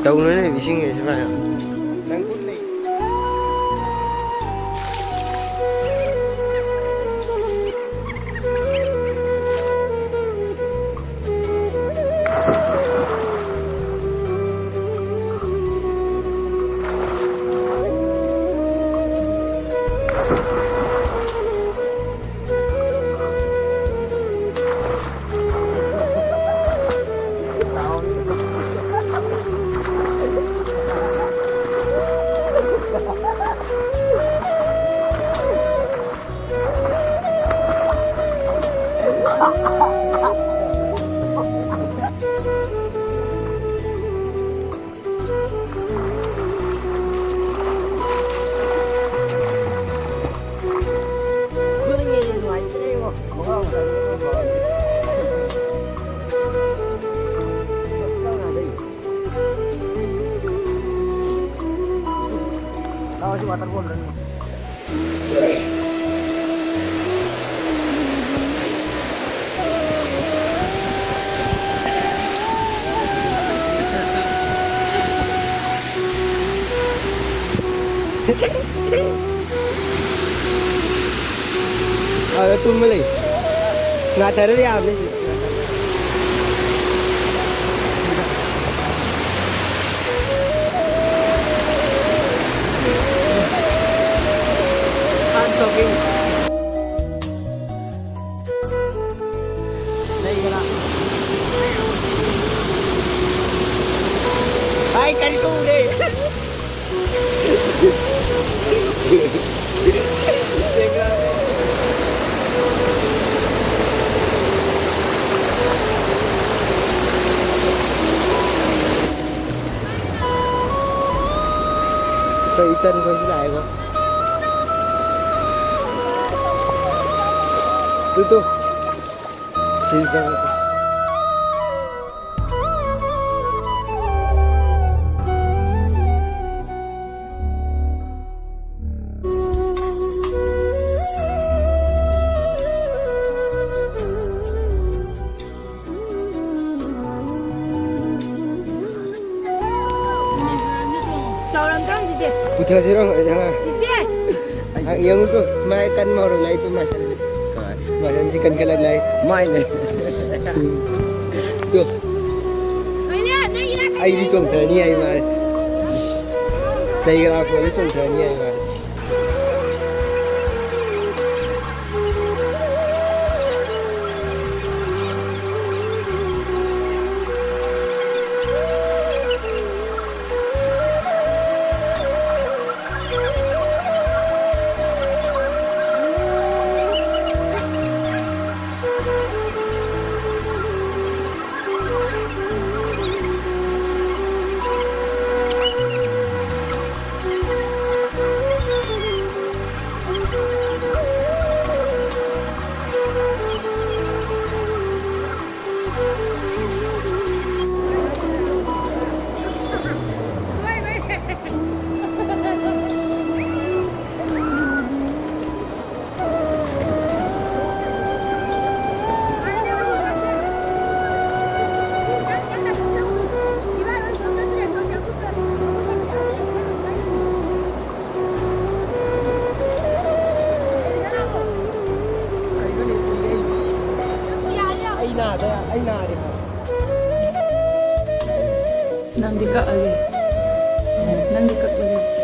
đâu nữa này bị sinh người chứ phải đang cút này Jembatan pun berani. तुम मिले ना ठहरे आपने Ay, cari ko uli. Vậy chân có như này không? Từ xin ra. Chào làm căng gì chị? Bukan sih orang jangan. Chị Ang iyong tu, may kan mau rin itu masal. Masal chicken kalag lai. Mai ne. Tu. Ai đi trồng thờ ni ai mà. Đây là phụ đi trồng thờ ni ai mà. Anh nào đi hả? Nang di ka ali. Nang di ka ali.